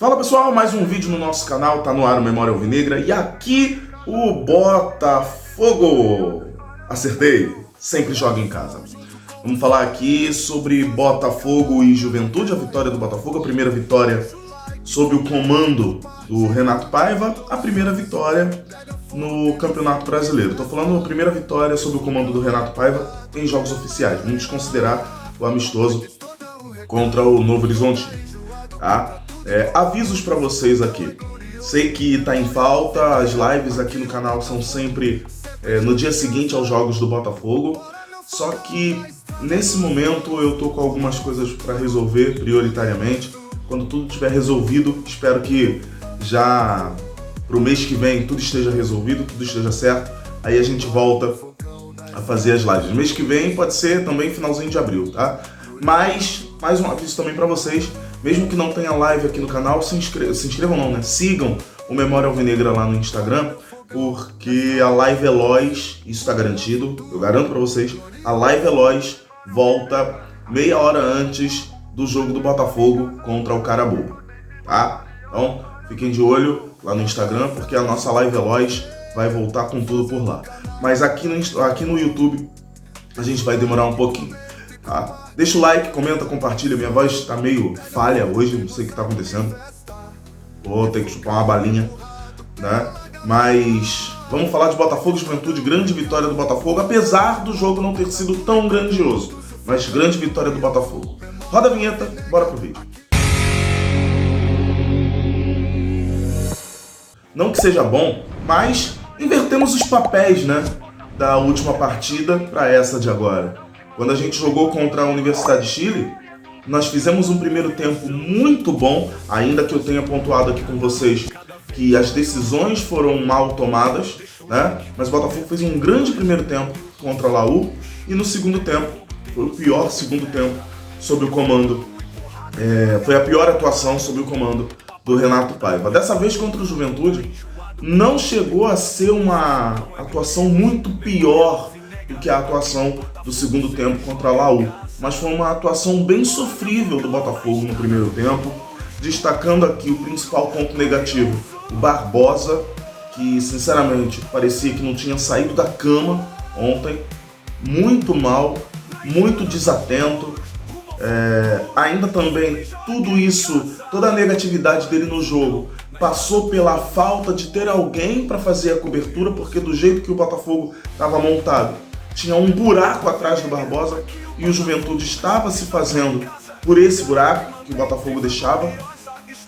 Fala pessoal, mais um vídeo no nosso canal, tá no ar o Memória Alvinegra e aqui o Botafogo. Acertei, sempre joga em casa. Vamos falar aqui sobre Botafogo e Juventude, a vitória do Botafogo, a primeira vitória sob o comando do Renato Paiva, a primeira vitória no Campeonato Brasileiro. Tô falando a primeira vitória sob o comando do Renato Paiva em jogos oficiais. Vamos considerar o amistoso contra o Novo Horizonte, tá? Avisos para vocês aqui. Sei que tá em falta, as lives aqui no canal são sempre no dia seguinte aos jogos do Botafogo, só que nesse momento eu tô com algumas coisas para resolver prioritariamente. Quando tudo estiver resolvido, espero que já pro mês que vem tudo esteja resolvido, tudo esteja certo, aí a gente volta a fazer as lives. Mês que vem pode ser também finalzinho de abril, tá? Mas, mais um aviso também para vocês, mesmo que não tenha live aqui no canal, se inscrevam não, né? Sigam o Memória Alvinegra lá no Instagram, porque a Live Eloy, isso tá garantido, eu garanto para vocês, a Live Eloy volta meia hora antes do jogo do Botafogo contra o Carabobo, tá? Então, fiquem de olho lá no Instagram, porque a nossa Live Eloy vai voltar com tudo por lá. Mas aqui no YouTube a gente vai demorar um pouquinho, tá? Deixa o like, comenta, compartilha. Minha voz tá meio falha hoje, não sei o que tá acontecendo. Vou ter que chupar uma balinha, né? Mas vamos falar de Botafogo e Juventude, grande vitória do Botafogo, apesar do jogo não ter sido tão grandioso, mas grande vitória do Botafogo. Roda a vinheta, bora pro vídeo. Não que seja bom, mas invertemos os papéis, né? Da última partida para essa de agora. Quando a gente jogou contra a Universidade de Chile, nós fizemos um primeiro tempo muito bom, ainda que eu tenha pontuado aqui com vocês que as decisões foram mal tomadas, né? Mas o Botafogo fez um grande primeiro tempo contra a Laú e no segundo tempo, foi o pior segundo tempo sob o comando, foi a pior atuação sob o comando do Renato Paiva. Dessa vez contra o Juventude, não chegou a ser uma atuação muito pior do que a atuação do segundo tempo contra a Laú, mas foi uma atuação bem sofrível do Botafogo no primeiro tempo, destacando aqui o principal ponto negativo, o Barbosa, que sinceramente parecia que não tinha saído da cama ontem, muito mal, muito desatento, ainda também tudo isso, toda a negatividade dele no jogo passou pela falta de ter alguém para fazer a cobertura, porque do jeito que o Botafogo estava montado, tinha um buraco atrás do Barbosa e o Juventude estava se fazendo por esse buraco que o Botafogo deixava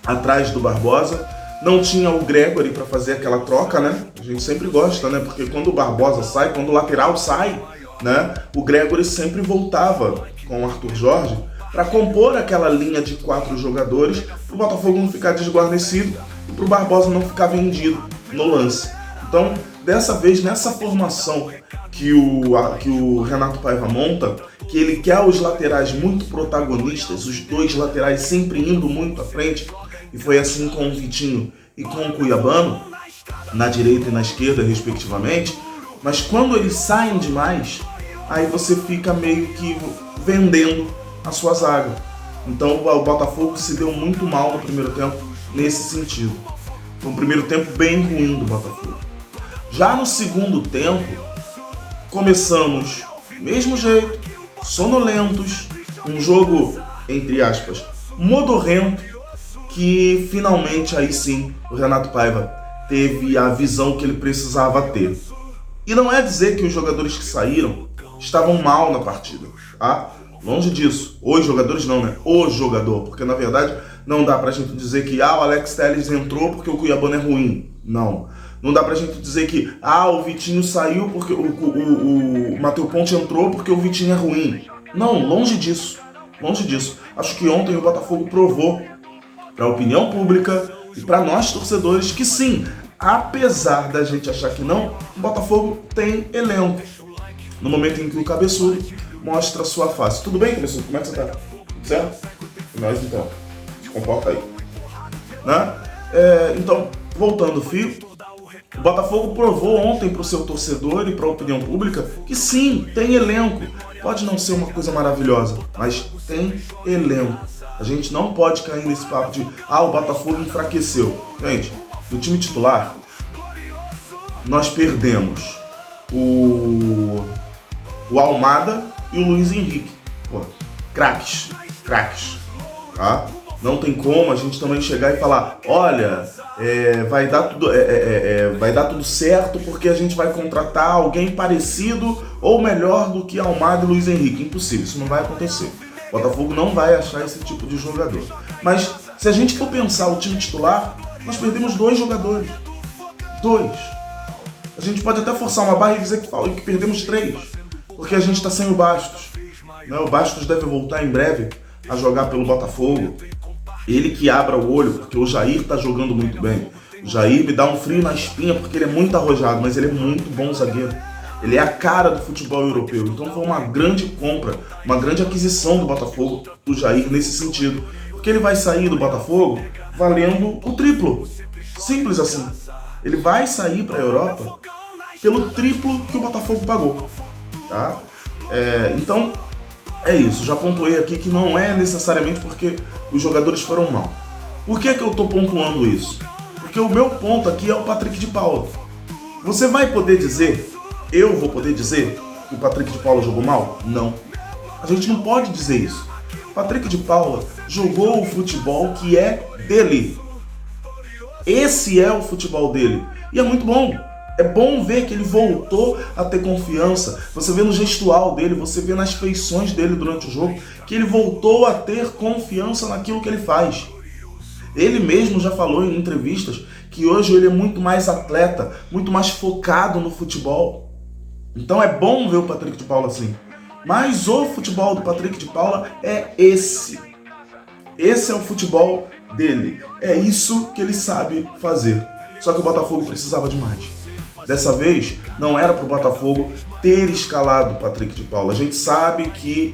atrás do Barbosa. Não tinha o Gregory para fazer aquela troca, né? A gente sempre gosta, né? Porque quando o Barbosa sai, quando o lateral sai, né? O Gregory sempre voltava com o Arthur Jorge para compor aquela linha de 4 jogadores, para o Botafogo não ficar desguarnecido e para o Barbosa não ficar vendido no lance. Então, dessa vez, nessa formação que o Renato Paiva monta, que ele quer os laterais muito protagonistas, os dois laterais sempre indo muito à frente, e foi assim com o Vitinho e com o Cuiabano, na direita e na esquerda, respectivamente, mas quando eles saem demais, aí você fica meio que vendendo a sua zaga. Então o Botafogo se deu muito mal no primeiro tempo nesse sentido. Foi um primeiro tempo bem ruim do Botafogo. Já no segundo tempo, começamos do mesmo jeito, sonolentos, um jogo, entre aspas, modorrento, que finalmente aí sim o Renato Paiva teve a visão que ele precisava ter. E não é dizer que os jogadores que saíram estavam mal na partida, tá? Longe disso. Os jogadores não, né? O jogador, porque na verdade não dá pra gente dizer que o Alex Telles entrou porque o Cuiabano é ruim. Não. Não dá pra gente dizer que o Vitinho saiu porque o Matheus Ponte entrou porque o Vitinho é ruim. Não, longe disso. Longe disso. Acho que ontem o Botafogo provou para a opinião pública e para nós torcedores que sim, apesar da gente achar que não, o Botafogo tem elenco. No momento em que o Cabeçudo mostra sua face. Tudo bem, Cabeçudo? Como é que você tá? Tudo certo? Nós então. Se comporta aí. Né? Então, voltando ao fio, o Botafogo provou ontem para o seu torcedor e para a opinião pública que sim, tem elenco. Pode não ser uma coisa maravilhosa, mas tem elenco. A gente não pode cair nesse papo de o Botafogo enfraqueceu. Gente, do time titular, nós perdemos o Almada e o Luiz Henrique. Pô, craques, tá? Não tem como a gente também chegar e falar, olha, vai dar tudo certo porque a gente vai contratar alguém parecido ou melhor do que Almada e Luiz Henrique. Impossível, isso não vai acontecer. O Botafogo não vai achar esse tipo de jogador. Mas se a gente for pensar o time titular, nós perdemos 2 jogadores. 2. A gente pode até forçar uma barra e dizer que perdemos 3, porque a gente está sem o Bastos. O Bastos deve voltar em breve a jogar pelo Botafogo. Ele que abra o olho, porque o Jair tá jogando muito bem. O Jair me dá um frio na espinha porque ele é muito arrojado, mas ele é muito bom zagueiro. Ele é a cara do futebol europeu. Então foi uma grande compra, uma grande aquisição do Botafogo, do Jair, nesse sentido. Porque ele vai sair do Botafogo valendo o triplo. Simples assim. Ele vai sair para a Europa pelo triplo que o Botafogo pagou. Tá? Então, é isso. Já pontuei aqui que não é necessariamente porque os jogadores foram mal. Por que eu estou pontuando isso? Porque o meu ponto aqui é o Patrick de Paula. Você vai poder dizer, eu vou poder dizer, que o Patrick de Paula jogou mal? Não. A gente não pode dizer isso. Patrick de Paula jogou o futebol que é dele. Esse é o futebol dele. E é muito bom. É bom ver que ele voltou a ter confiança. Você vê no gestual dele, você vê nas feições dele durante o jogo, que ele voltou a ter confiança naquilo que ele faz. Ele mesmo já falou em entrevistas que hoje ele é muito mais atleta, muito mais focado no futebol. Então é bom ver o Patrick de Paula assim. Mas o futebol do Patrick de Paula é esse. Esse é o futebol dele. É isso que ele sabe fazer. Só que o Botafogo precisava de mais. Dessa vez, não era para o Botafogo ter escalado o Patrick de Paula. A gente sabe que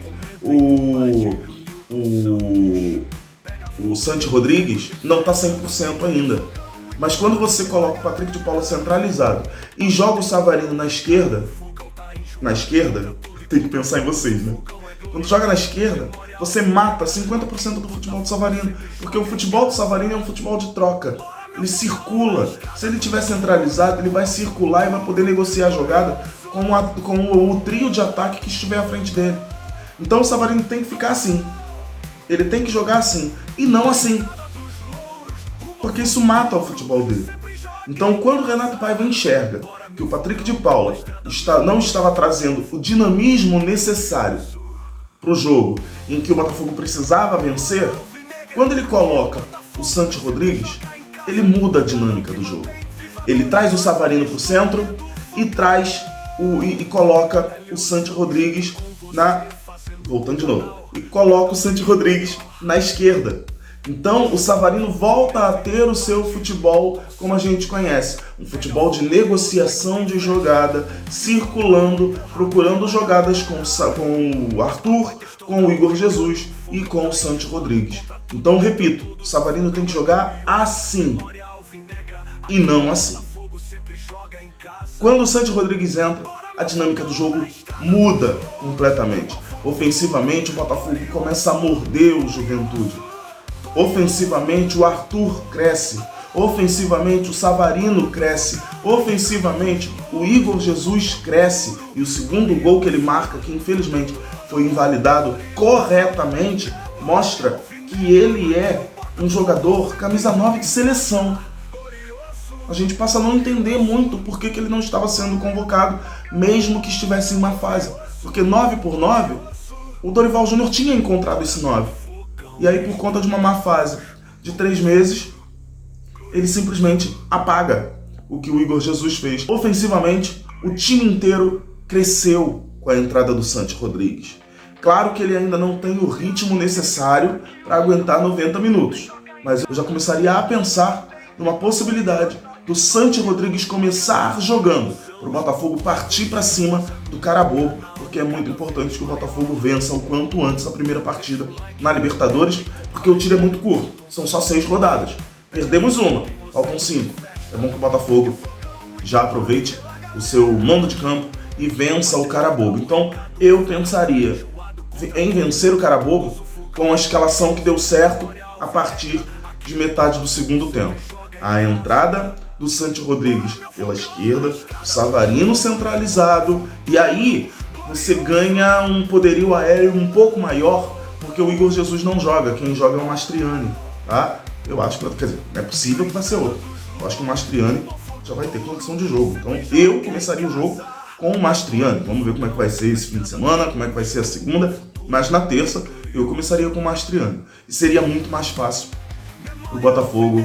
o Santi Rodrigues não está 100% ainda. Mas quando você coloca o Patrick de Paula centralizado e joga o Savarino na esquerda, tem que pensar em vocês, né? Quando joga na esquerda, você mata 50% do futebol do Savarino. Porque o futebol do Savarino é um futebol de troca. Ele circula. Se ele estiver centralizado, ele vai circular e vai poder negociar a jogada com o trio de ataque que estiver à frente dele. Então o Savarino tem que ficar assim. Ele tem que jogar assim. E não assim. Porque isso mata o futebol dele. Então quando o Renato Paiva enxerga que o Patrick de Paula não estava trazendo o dinamismo necessário para o jogo em que o Botafogo precisava vencer, quando ele coloca o Santi Rodrigues, ele muda a dinâmica do jogo. Ele traz o Savarino para o centro e coloca o Santi Rodrigues voltando de novo. E coloca o Santi Rodrigues na esquerda. Então o Savarino volta a ter o seu futebol como a gente conhece. Um futebol de negociação de jogada, circulando, procurando jogadas com o Arthur, com o Igor Jesus e com o Santi Rodrigues. Então, repito, o Savarino tem que jogar assim e não assim. Quando o Santi Rodrigues entra, a dinâmica do jogo muda completamente. Ofensivamente, o Botafogo começa a morder o Juventude. Ofensivamente, o Arthur cresce. Ofensivamente, o Savarino cresce. Ofensivamente, o Igor Jesus cresce. E o segundo gol que ele marca, que infelizmente foi invalidado corretamente, mostra que ele é um jogador camisa 9 de seleção. A gente passa a não entender muito por que ele não estava sendo convocado, mesmo que estivesse em má fase. Porque 9 por 9, o Dorival Júnior tinha encontrado esse 9. E aí, por conta de uma má fase de 3 meses, ele simplesmente apaga o que o Igor Jesus fez. Ofensivamente, o time inteiro cresceu com a entrada do Santi Rodrigues. Claro que ele ainda não tem o ritmo necessário para aguentar 90 minutos, mas eu já começaria a pensar numa possibilidade do Santi Rodrigues começar jogando, para o Botafogo partir para cima do Carabobo, porque é muito importante que o Botafogo vença o quanto antes a primeira partida na Libertadores, porque o tiro é muito curto, são só 6 rodadas. Perdemos uma, faltam 5. É bom que o Botafogo já aproveite o seu mando de campo e vença o Carabobo. Então eu pensaria em vencer o Carabobo com a escalação que deu certo a partir de metade do segundo tempo. A entrada do Santi Rodrigues pela esquerda, o Savarino centralizado, e aí você ganha um poderio aéreo um pouco maior, porque o Igor Jesus não joga, quem joga é o Mastriani, tá? Eu acho que, quer dizer, é possível que vai ser outro. Eu acho que o Mastriani já vai ter condição de jogo. Então eu começaria o jogo com o Mastriani. Vamos ver como é que vai ser esse fim de semana, como é que vai ser a segunda, mas na terça eu começaria com o Mastriani. E seria muito mais fácil o Botafogo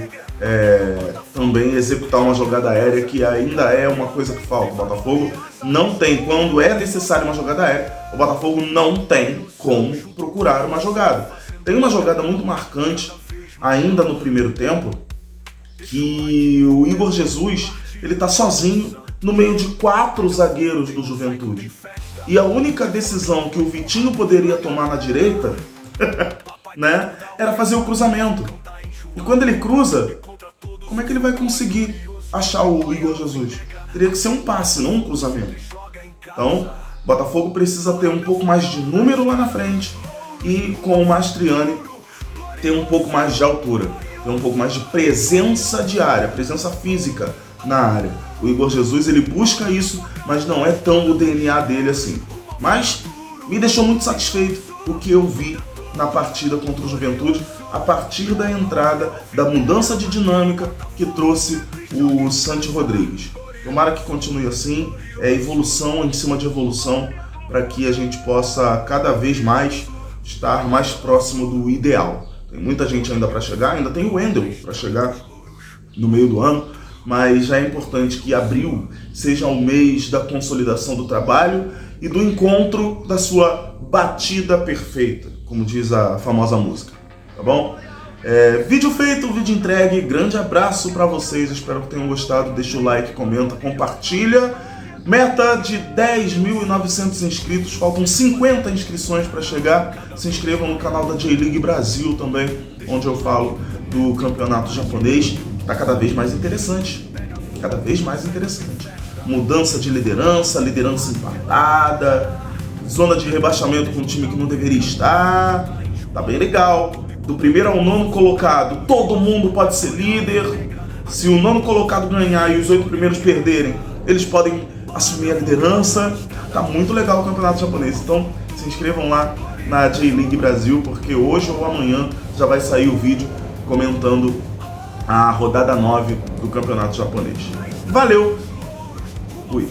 também executar uma jogada aérea, que ainda é uma coisa que falta. O Botafogo não tem, quando é necessário uma jogada aérea, o Botafogo não tem como procurar uma jogada. Tem uma jogada muito marcante ainda no primeiro tempo, que o Igor Jesus ele tá sozinho no meio de 4 zagueiros do Juventude. E a única decisão que o Vitinho poderia tomar na direita né, era fazer o cruzamento. E quando ele cruza, como é que ele vai conseguir achar o Igor Jesus? Teria que ser um passe, não um cruzamento. Então, o Botafogo precisa ter um pouco mais de número lá na frente e com o Mastriani ter um pouco mais de altura, ter um pouco mais de presença de área, presença física na área. O Igor Jesus ele busca isso, mas não é tão o DNA dele assim. Mas me deixou muito satisfeito o que eu vi na partida contra o Juventude, a partir da entrada, da mudança de dinâmica que trouxe o Santi Rodrigues. Tomara que continue assim, evolução em cima de evolução, para que a gente possa cada vez mais estar mais próximo do ideal. Tem muita gente ainda para chegar, ainda tem o Wendel para chegar no meio do ano, mas já é importante que abril seja o mês da consolidação do trabalho e do encontro da sua batida perfeita, como diz a famosa música, tá bom? Vídeo feito, vídeo entregue, grande abraço para vocês, espero que tenham gostado, deixa o like, comenta, compartilha. Meta de 10.900 inscritos, faltam 50 inscrições para chegar. Se inscrevam no canal da J-League Brasil também, onde eu falo do campeonato japonês, que está cada vez mais interessante. Cada vez mais interessante. Mudança de liderança, liderança empatada, zona de rebaixamento com um time que não deveria estar. Tá bem legal. Do primeiro ao nono colocado, todo mundo pode ser líder. Se o nono colocado ganhar e os 8 primeiros perderem, eles podem assumir a liderança. Tá muito legal o campeonato japonês. Então se inscrevam lá na J-League Brasil, porque hoje ou amanhã já vai sair o vídeo comentando a rodada 9 do campeonato japonês. Valeu! Fui!